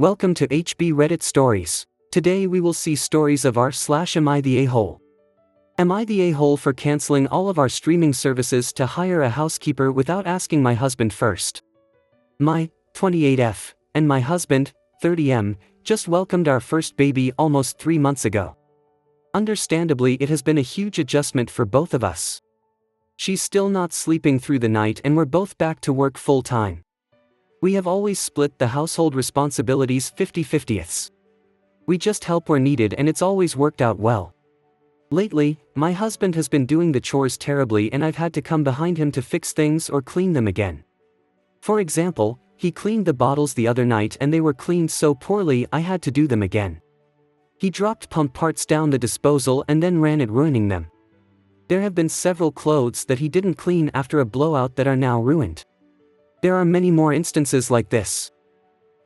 Welcome to HB Reddit Stories. Today we will see stories of r/am I the a-hole. Am I the a-hole for canceling all of our streaming services to hire a housekeeper without asking my husband first? My, 28F, and my husband, 30M, just welcomed our first baby almost 3 months ago. Understandably, it has been a huge adjustment for both of us. She's still not sleeping through the night and we're both back to work full time. We have always split the household responsibilities 50-50ths. We just help where needed and it's always worked out well. Lately, my husband has been doing the chores terribly and I've had to come behind him to fix things or clean them again. For example, he cleaned the bottles the other night and they were cleaned so poorly I had to do them again. He dropped pump parts down the disposal and then ran it, ruining them. There have been several clothes that he didn't clean after a blowout that are now ruined. There are many more instances like this.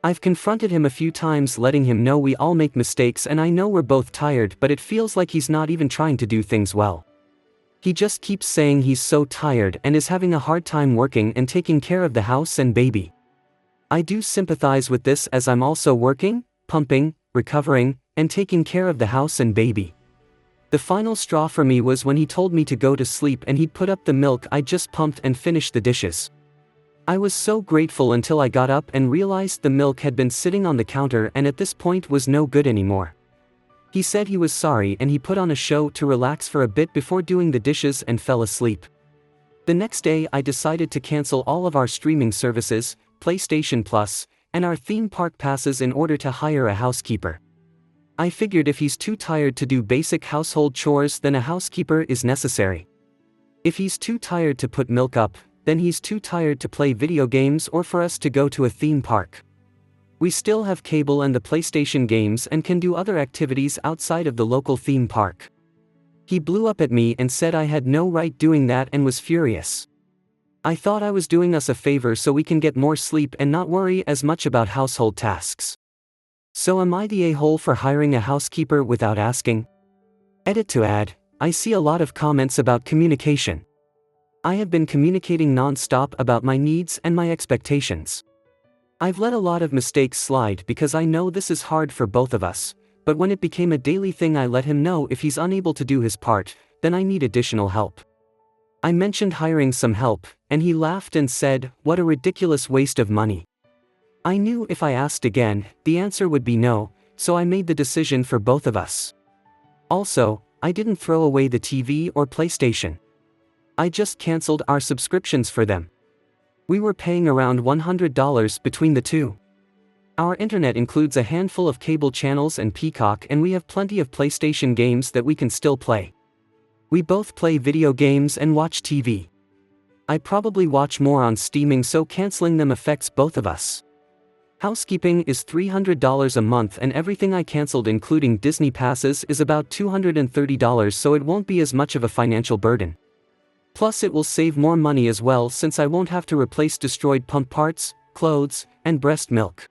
I've confronted him a few times, letting him know we all make mistakes and I know we're both tired, but it feels like he's not even trying to do things well. He just keeps saying he's so tired and is having a hard time working and taking care of the house and baby. I do sympathize with this as I'm also working, pumping, recovering, and taking care of the house and baby. The final straw for me was when he told me to go to sleep and he'd put up the milk I just pumped and finish the dishes. I was so grateful until I got up and realized the milk had been sitting on the counter and at this point was no good anymore. He said he was sorry and he put on a show to relax for a bit before doing the dishes and fell asleep. The next day I decided to cancel all of our streaming services, PlayStation Plus, and our theme park passes in order to hire a housekeeper. I figured if he's too tired to do basic household chores, then a housekeeper is necessary. If he's too tired to put milk up, then he's too tired to play video games or for us to go to a theme park. We still have cable and the PlayStation games and can do other activities outside of the local theme park. He blew up at me and said I had no right doing that and was furious. I thought I was doing us a favor so we can get more sleep and not worry as much about household tasks. So am I the a-hole for hiring a housekeeper without asking? Edit to add, I see a lot of comments about communication. I have been communicating non-stop about my needs and my expectations. I've let a lot of mistakes slide because I know this is hard for both of us, but when it became a daily thing I let him know if he's unable to do his part, then I need additional help. I mentioned hiring some help, and he laughed and said, "What a ridiculous waste of money." I knew if I asked again, the answer would be no, so I made the decision for both of us. Also, I didn't throw away the TV or PlayStation. I just canceled our subscriptions for them. We were paying around $100 between the two. Our internet includes a handful of cable channels and Peacock, and we have plenty of PlayStation games that we can still play. We both play video games and watch TV. I probably watch more on streaming, so canceling them affects both of us. Housekeeping is $300 a month and everything I canceled including Disney passes is about $230, so it won't be as much of a financial burden. Plus it will save more money as well since I won't have to replace destroyed pump parts, clothes, and breast milk.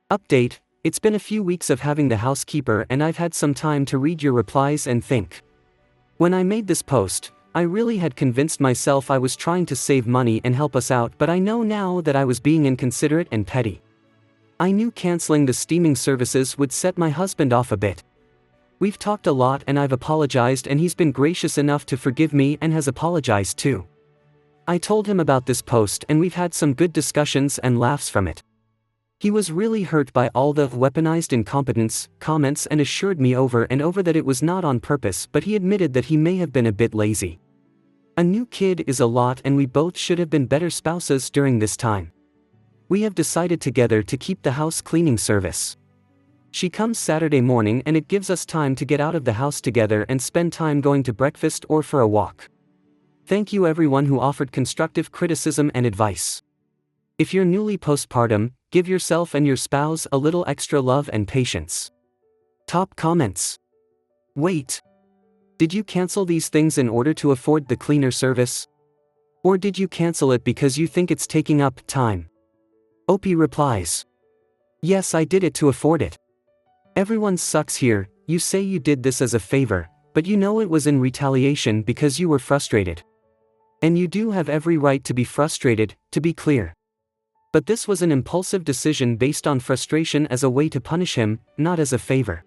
Update: it's been a few weeks of having the housekeeper and I've had some time to read your replies and think. When I made this post, I really had convinced myself I was trying to save money and help us out, but I know now that I was being inconsiderate and petty. I knew canceling the streaming services would set my husband off a bit. We've talked a lot and I've apologized and he's been gracious enough to forgive me and has apologized too. I told him about this post and we've had some good discussions and laughs from it. He was really hurt by all the weaponized incompetence comments and assured me over and over that it was not on purpose, but he admitted that he may have been a bit lazy. A new kid is a lot and we both should have been better spouses during this time. We have decided together to keep the house cleaning service. She comes Saturday morning and it gives us time to get out of the house together and spend time going to breakfast or for a walk. Thank you everyone who offered constructive criticism and advice. If you're newly postpartum, give yourself and your spouse a little extra love and patience. Top comments. Wait. Did you cancel these things in order to afford the cleaner service? Or did you cancel it because you think it's taking up time? OP replies. Yes, I did it to afford it. Everyone sucks here. You say you did this as a favor, but you know it was in retaliation because you were frustrated. And you do have every right to be frustrated, to be clear. But this was an impulsive decision based on frustration as a way to punish him, not as a favor.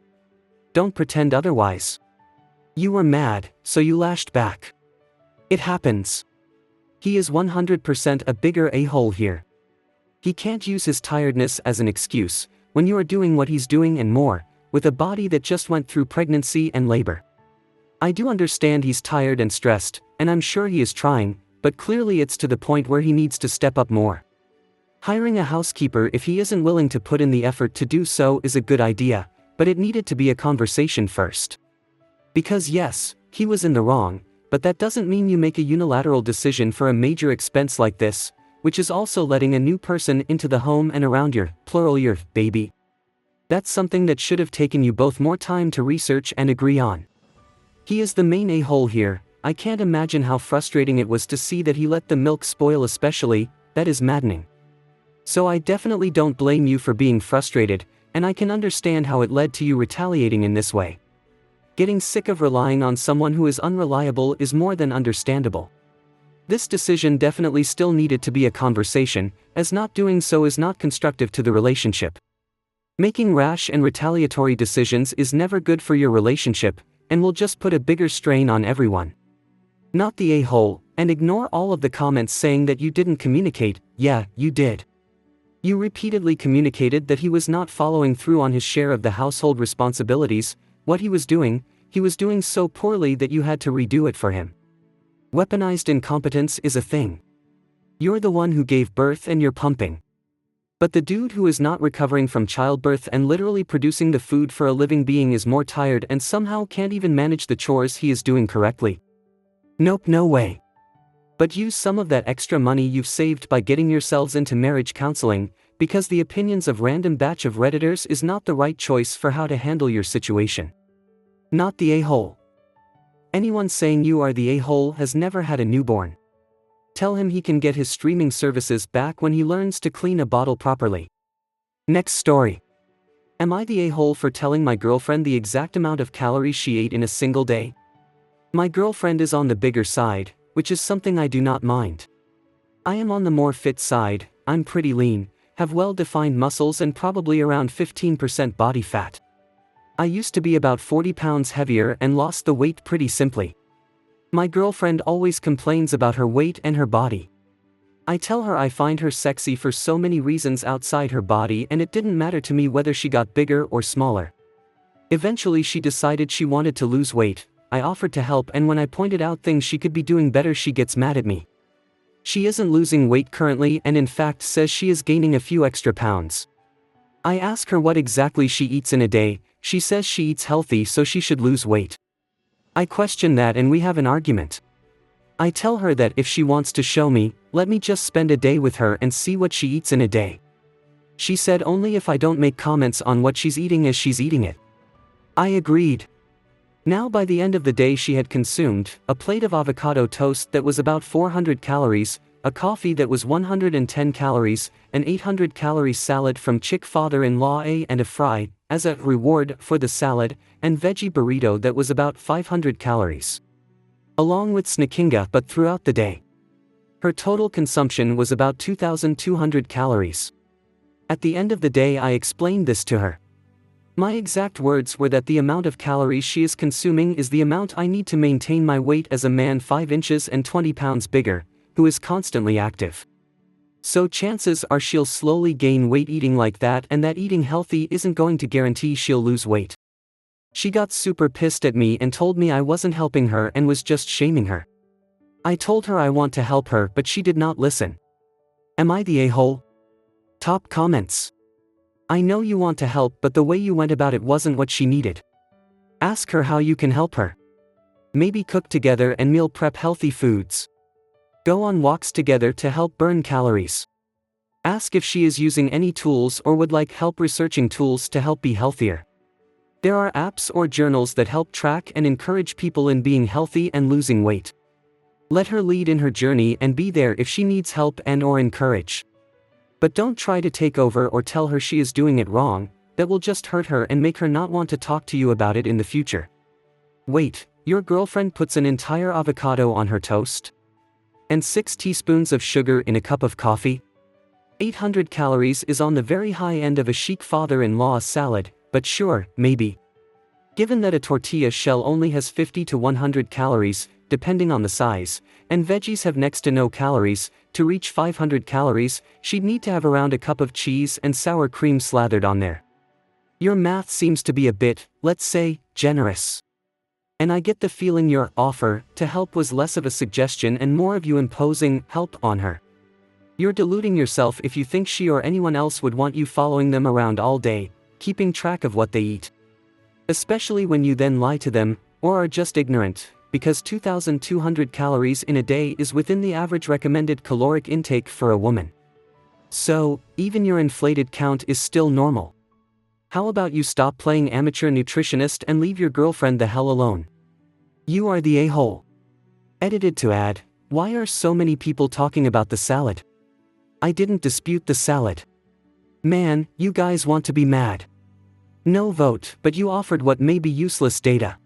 Don't pretend otherwise. You were mad, so you lashed back. It happens. He is 100% a bigger a-hole here. He can't use his tiredness as an excuse, when you are doing what he's doing and more, with a body that just went through pregnancy and labor. I do understand he's tired and stressed, and I'm sure he is trying, but clearly it's to the point where he needs to step up more. Hiring a housekeeper if he isn't willing to put in the effort to do so is a good idea, but it needed to be a conversation first. Because yes, he was in the wrong, but that doesn't mean you make a unilateral decision for a major expense like this, which is also letting a new person into the home and around your, plural your, baby. That's something that should have taken you both more time to research and agree on. He is the main a-hole here. I can't imagine how frustrating it was to see that he let the milk spoil, especially. That is maddening. So I definitely don't blame you for being frustrated, and I can understand how it led to you retaliating in this way. Getting sick of relying on someone who is unreliable is more than understandable. This decision definitely still needed to be a conversation, as not doing so is not constructive to the relationship. Making rash and retaliatory decisions is never good for your relationship, and will just put a bigger strain on everyone. Not the a-hole, and ignore all of the comments saying that you didn't communicate. Yeah, you did. You repeatedly communicated that he was not following through on his share of the household responsibilities. What he was doing so poorly that you had to redo it for him. Weaponized incompetence is a thing. You're the one who gave birth and you're pumping. But the dude who is not recovering from childbirth and literally producing the food for a living being is more tired and somehow can't even manage the chores he is doing correctly. Nope, no way. But use some of that extra money you've saved by getting yourselves into marriage counseling, because the opinions of random batch of Redditors is not the right choice for how to handle your situation. Not the a-hole. Anyone saying you are the a-hole has never had a newborn. Tell him he can get his streaming services back when he learns to clean a bottle properly. Next story. Am I the a-hole for telling my girlfriend the exact amount of calories she ate in a single day? My girlfriend is on the bigger side, which is something I do not mind. I am on the more fit side. I'm pretty lean, have well-defined muscles and probably around 15% body fat. I used to be about 40 pounds heavier and lost the weight pretty simply. My girlfriend always complains about her weight and her body. I tell her I find her sexy for so many reasons outside her body and it didn't matter to me whether she got bigger or smaller. Eventually she decided she wanted to lose weight. I offered to help, and when I pointed out things she could be doing better, she gets mad at me. She isn't losing weight currently and in fact says she is gaining a few extra pounds. I ask her what exactly she eats in a day. She says she eats healthy so she should lose weight. I question that and we have an argument. I tell her that if she wants to show me, let me just spend a day with her and see what she eats in a day. She said only if I don't make comments on what she's eating as she's eating it. I agreed. Now by the end of the day she had consumed a plate of avocado toast that was about 400 calories, a coffee that was 110 calories, an 800-calorie salad from Chick-father-in-law and a fry, as a reward for the salad, and veggie burrito that was about 500 calories. Along with snackinga but throughout the day. Her total consumption was about 2,200 calories. At the end of the day I explained this to her. My exact words were that the amount of calories she is consuming is the amount I need to maintain my weight as a man 5 inches and 20 pounds bigger, who is constantly active. So chances are she'll slowly gain weight eating like that, and that eating healthy isn't going to guarantee she'll lose weight. She got super pissed at me and told me I wasn't helping her and was just shaming her. I told her I want to help her but she did not listen. Am I the a-hole? Top comments. I know you want to help but the way you went about it wasn't what she needed. Ask her how you can help her. Maybe cook together and meal prep healthy foods. Go on walks together to help burn calories. Ask if she is using any tools or would like help researching tools to help be healthier. There are apps or journals that help track and encourage people in being healthy and losing weight. Let her lead in her journey and be there if she needs help and/or encourage. But don't try to take over or tell her she is doing it wrong. That will just hurt her and make her not want to talk to you about it in the future. Wait, your girlfriend puts an entire avocado on her toast? And 6 teaspoons of sugar in a cup of coffee? 800 calories is on the very high end of a chic father-in-law salad, but sure, maybe. Given that a tortilla shell only has 50 to 100 calories, depending on the size, and veggies have next to no calories, to reach 500 calories, she'd need to have around a cup of cheese and sour cream slathered on there. Your math seems to be a bit, let's say, generous. And I get the feeling your offer to help was less of a suggestion and more of you imposing help on her. You're deluding yourself if you think she or anyone else would want you following them around all day, keeping track of what they eat. Especially when you then lie to them, or are just ignorant, because 2,200 calories in a day is within the average recommended caloric intake for a woman. So, even your inflated count is still normal. How about you stop playing amateur nutritionist and leave your girlfriend the hell alone? You are the a-hole. Edited to add, why are so many people talking about the salad? I didn't dispute the salad. Man, you guys want to be mad. No vote, but you offered what may be useless data.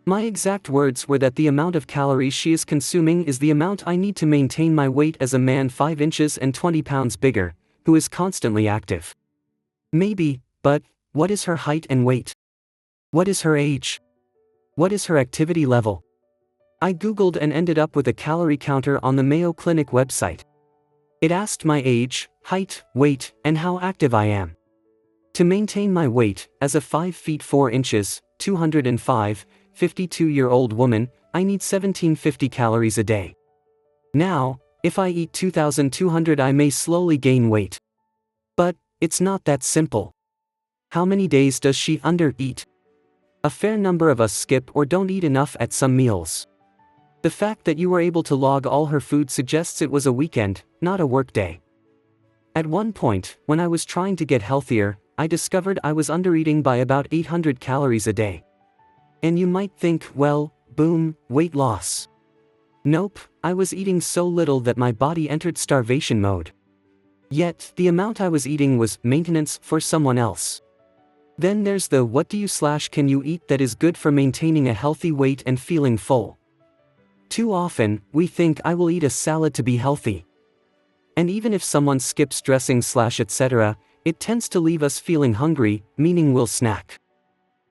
My exact words were that the amount of calories she is consuming is the amount I need to maintain my weight as a man 5 inches and 20 pounds bigger, who is constantly active. Maybe, but what is her height and weight? What is her age? What is her activity level? I googled and ended up with a calorie counter on the Mayo Clinic website. It asked my age, height, weight, and how active I am. To maintain my weight, as a 5 feet 4 inches, 205, 52-year-old woman, I need 1750 calories a day. Now, if I eat 2,200 I may slowly gain weight. But, it's not that simple. How many days does she under-eat? A fair number of us skip or don't eat enough at some meals. The fact that you were able to log all her food suggests it was a weekend, not a work day. At one point, when I was trying to get healthier, I discovered I was under-eating by about 800 calories a day. And you might think, well, boom, weight loss. Nope, I was eating so little that my body entered starvation mode. Yet, the amount I was eating was maintenance for someone else. Then there's the what do you / can you eat that is good for maintaining a healthy weight and feeling full. Too often, we think I will eat a salad to be healthy. And even if someone skips dressing / etc., it tends to leave us feeling hungry, meaning we'll snack.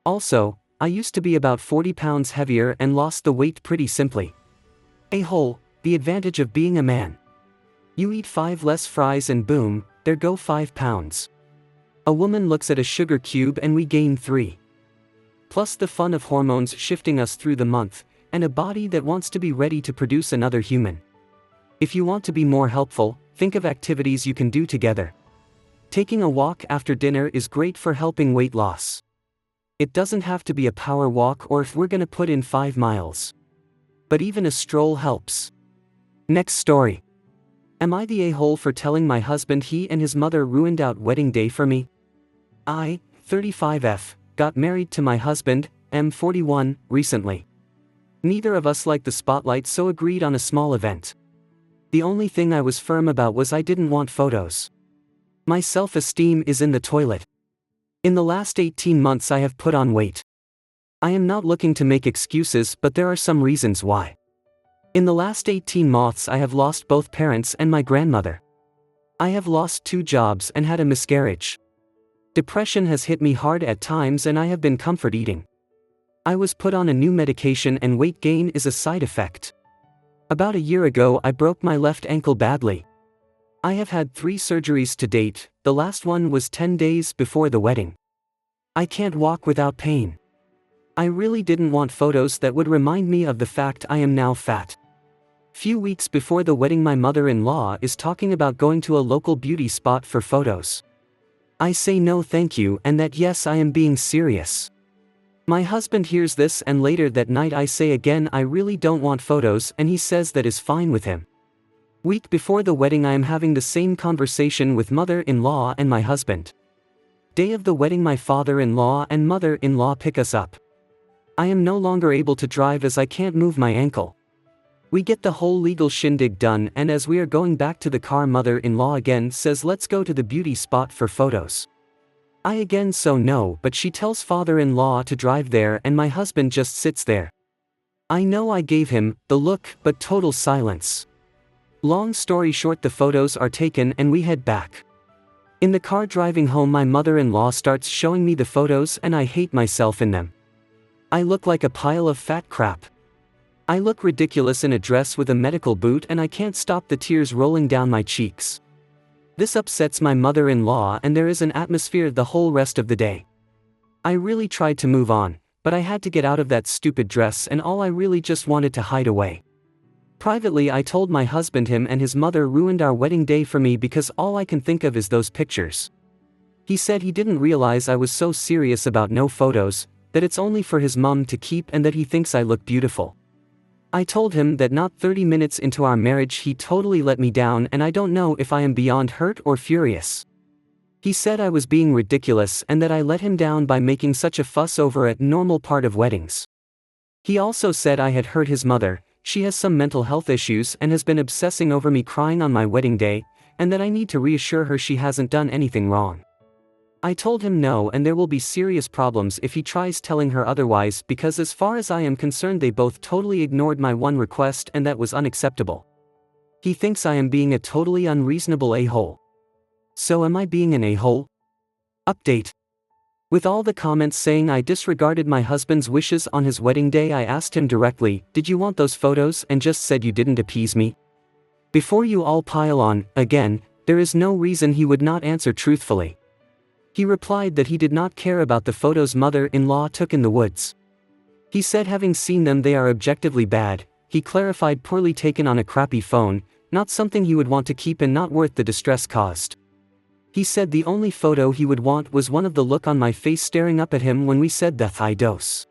Also, I used to be about 40 pounds heavier and lost the weight pretty simply. A-hole, the advantage of being a man. You eat 5 less fries and boom, there go 5 pounds. A woman looks at a sugar cube and we gain 3. Plus the fun of hormones shifting us through the month, and a body that wants to be ready to produce another human. If you want to be more helpful, think of activities you can do together. Taking a walk after dinner is great for helping weight loss. It doesn't have to be a power walk or if we're gonna put in 5 miles. But even a stroll helps. Next story. Am I the a-hole for telling my husband he and his mother ruined out wedding day for me? I, 35F, got married to my husband, M41, recently. Neither of us liked the spotlight so agreed on a small event. The only thing I was firm about was I didn't want photos. My self-esteem is in the toilet. In the last 18 months I have put on weight. I am not looking to make excuses but there are some reasons why. In the last 18 months I have lost both parents and my grandmother. I have lost 2 jobs and had a miscarriage. Depression has hit me hard at times and I have been comfort eating. I was put on a new medication and weight gain is a side effect. About a year ago I broke my left ankle badly. I have had 3 surgeries to date, the last one was 10 days before the wedding. I can't walk without pain. I really didn't want photos that would remind me of the fact I am now fat. Few weeks before the wedding my mother-in-law is talking about going to a local beauty spot for photos. I say no thank you and that yes I am being serious. My husband hears this and later that night I say again I really don't want photos and he says that is fine with him. Week before the wedding I am having the same conversation with mother-in-law and my husband. Day of the wedding my father-in-law and mother-in-law pick us up. I am no longer able to drive as I can't move my ankle. We get the whole legal shindig done and as we are going back to the car mother-in-law again says let's go to the beauty spot for photos. I again so no but she tells father-in-law to drive there and my husband just sits there. I know I gave him the look but total silence. Long story short, the photos are taken and we head back. In the car driving home, my mother-in-law starts showing me the photos and I hate myself in them. I look like a pile of fat crap. I look ridiculous in a dress with a medical boot and I can't stop the tears rolling down my cheeks. This upsets my mother-in-law and there is an atmosphere the whole rest of the day. I really tried to move on, but I had to get out of that stupid dress and all I really just wanted to hide away. Privately, I told my husband him and his mother ruined our wedding day for me because all I can think of is those pictures. He said he didn't realize I was so serious about no photos, that it's only for his mom to keep and that he thinks I look beautiful. I told him that not 30 minutes into our marriage he totally let me down and I don't know if I am beyond hurt or furious. He said I was being ridiculous and that I let him down by making such a fuss over a normal part of weddings. He also said I had hurt his mother. She has some mental health issues and has been obsessing over me crying on my wedding day, and that I need to reassure her she hasn't done anything wrong. I told him no, and there will be serious problems if he tries telling her otherwise because as far as I am concerned they both totally ignored my one request and that was unacceptable. He thinks I am being a totally unreasonable a-hole. So am I being an a-hole? Update. With all the comments saying I disregarded my husband's wishes on his wedding day, I asked him directly, "Did you want those photos?" and just said you didn't appease me? Before you all pile on, again, there is no reason he would not answer truthfully. He replied that he did not care about the photos mother-in-law took in the woods. He said having seen them they are objectively bad. He clarified poorly taken on a crappy phone, not something he would want to keep and not worth the distress caused. He said the only photo he would want was one of the look on my face staring up at him when we said the high dose.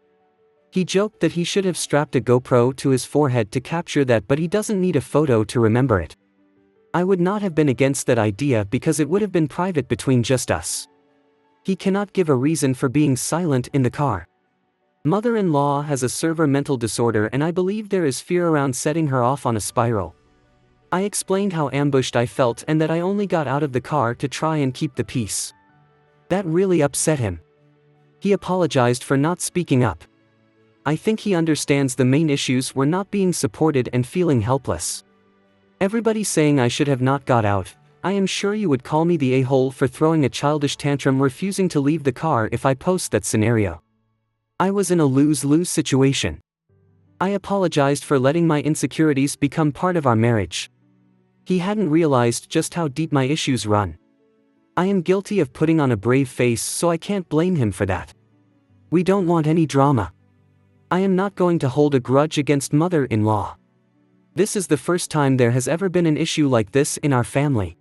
He joked that he should have strapped a GoPro to his forehead to capture that, but he doesn't need a photo to remember it. I would not have been against that idea because it would have been private between just us. He cannot give a reason for being silent in the car. Mother-in-law has a severe mental disorder and I believe there is fear around setting her off on a spiral. I explained how ambushed I felt and that I only got out of the car to try and keep the peace. That really upset him. He apologized for not speaking up. I think he understands the main issues were not being supported and feeling helpless. Everybody saying I should have not got out. I am sure you would call me the a-hole for throwing a childish tantrum refusing to leave the car if I post that scenario. I was in a lose-lose situation. I apologized for letting my insecurities become part of our marriage. He hadn't realized just how deep my issues run. I am guilty of putting on a brave face, so I can't blame him for that. We don't want any drama. I am not going to hold a grudge against mother-in-law. This is the first time there has ever been an issue like this in our family.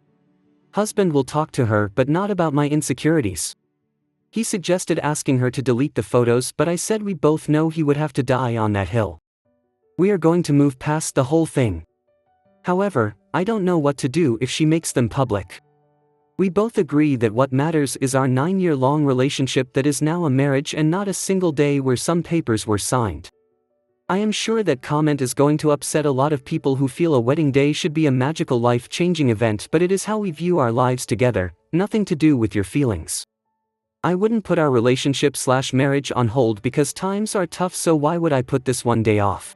Husband will talk to her but not about my insecurities. He suggested asking her to delete the photos, but I said we both know he would have to die on that hill. We are going to move past the whole thing. However, I don't know what to do if she makes them public. We both agree that what matters is our 9-year-long relationship that is now a marriage and not a single day where some papers were signed. I am sure that comment is going to upset a lot of people who feel a wedding day should be a magical life-changing event, but it is how we view our lives together, nothing to do with your feelings. I wouldn't put our relationship/marriage on hold because times are tough, so why would I put this one day off?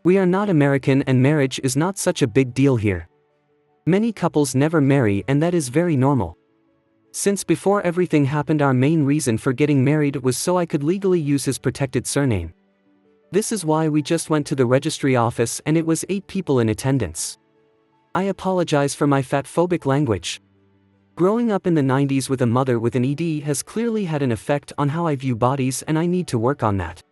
We are not American and marriage is not such a big deal here. Many couples never marry and that is very normal. Since before everything happened our main reason for getting married was so I could legally use his protected surname. This is why we just went to the registry office and it was 8 people in attendance. I apologize for my fatphobic language. Growing up in the 90s with a mother with an ED has clearly had an effect on how I view bodies and I need to work on that.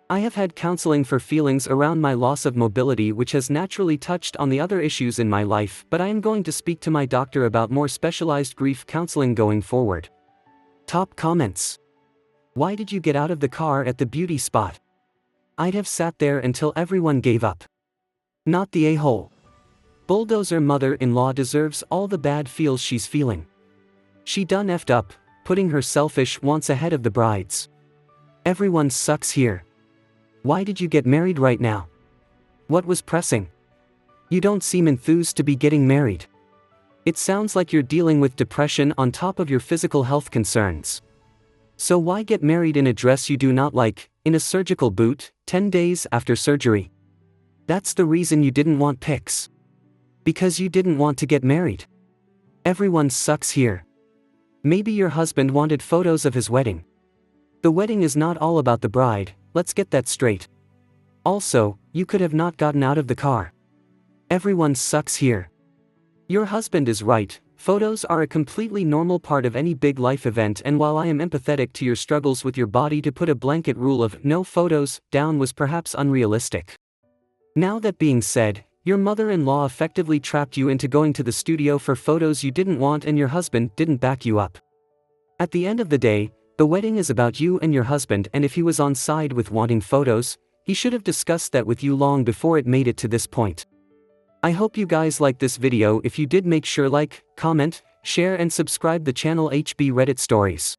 I have had counseling for feelings around my loss of mobility which has naturally touched on the other issues in my life, but I am going to speak to my doctor about more specialized grief counseling going forward. Top comments. Why did you get out of the car at the beauty spot? I'd have sat there until everyone gave up. Not the a-hole. Bulldozer mother-in-law deserves all the bad feels she's feeling. She done effed up, putting her selfish wants ahead of the bride's. Everyone sucks here. Why did you get married right now? What was pressing? You don't seem enthused to be getting married. It sounds like you're dealing with depression on top of your physical health concerns. So why get married in a dress you do not like, in a surgical boot, 10 days after surgery? That's the reason you didn't want pics. Because you didn't want to get married. Everyone sucks here. Maybe your husband wanted photos of his wedding. The wedding is not all about the bride, let's get that straight. Also, you could have not gotten out of the car. Everyone sucks here. Your husband is right, photos are a completely normal part of any big life event, and while I am empathetic to your struggles with your body, to put a blanket rule of no photos down was perhaps unrealistic. Now that being said, your mother-in-law effectively trapped you into going to the studio for photos you didn't want, and your husband didn't back you up. At the end of the day, the wedding is about you and your husband, and if he was on side with wanting photos, he should have discussed that with you long before it made it to this point. I hope you guys liked this video. If you did, make sure like, comment, share and subscribe the channel HB Reddit Stories.